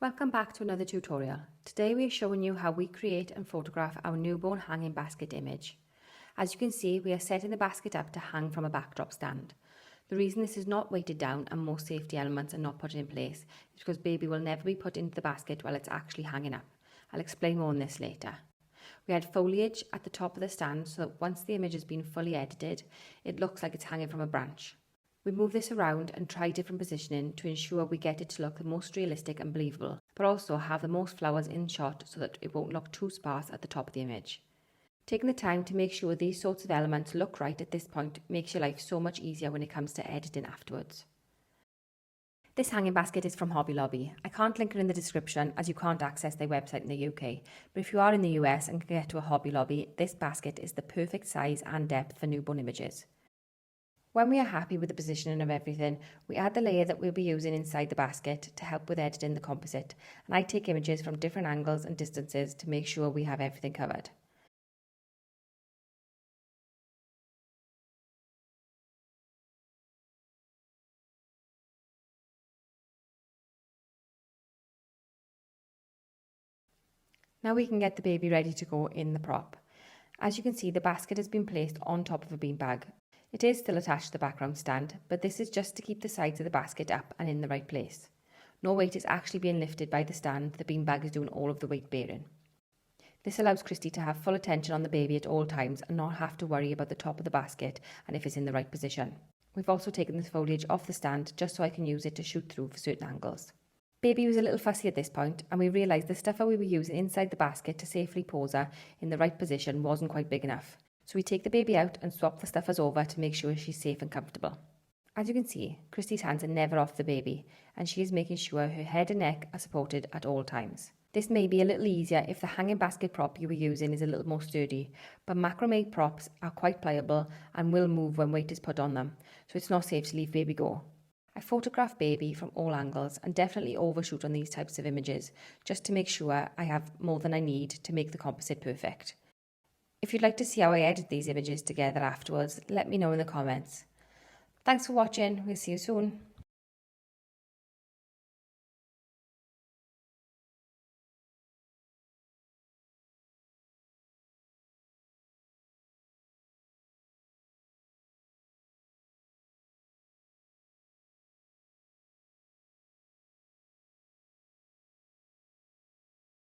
Welcome back to another tutorial. Today we are showing you how we create and photograph our newborn hanging basket image. As you can see, we are setting the basket up to hang from a backdrop stand. The reason this is not weighted down and most safety elements are not put in place is because baby will never be put into the basket while it's actually hanging up. I'll explain more on this later. We had foliage at the top of the stand so that once the image has been fully edited, it looks like it's hanging from a branch. We move this around and try different positioning to ensure we get it to look the most realistic and believable, but also have the most flowers in shot so that it won't look too sparse at the top of the image. Taking the time to make sure these sorts of elements look right at this point makes your life so much easier when it comes to editing afterwards. This hanging basket is from Hobby Lobby. I can't link it in the description as you can't access their website in the UK, but if you are in the US and can get to a Hobby Lobby, this basket is the perfect size and depth for newborn images. When we are happy with the positioning of everything, we add the layer that we'll be using inside the basket to help with editing the composite, and I take images from different angles and distances to make sure we have everything covered. Now we can get the baby ready to go in the prop. As you can see, the basket has been placed on top of a beanbag. It is still attached to the background stand, but this is just to keep the sides of the basket up and in the right place. No weight is actually being lifted by the stand, the beanbag is doing all of the weight bearing. This allows Kristie to have full attention on the baby at all times and not have to worry about the top of the basket and if it's in the right position. We've also taken the foliage off the stand just so I can use it to shoot through for certain angles. Baby was a little fussy at this point, and we realised the stuffer we were using inside the basket to safely pose her in the right position wasn't quite big enough. So we take the baby out and swap the stuffers over to make sure she's safe and comfortable. As you can see, Kristie's hands are never off the baby, and she is making sure her head and neck are supported at all times. This may be a little easier if the hanging basket prop you were using is a little more sturdy, but macrame props are quite pliable and will move when weight is put on them, so it's not safe to leave baby go. I photograph baby from all angles and definitely overshoot on these types of images just to make sure I have more than I need to make the composite perfect. If you'd like to see how I edit these images together afterwards, let me know in the comments. Thanks for watching, we'll see you soon.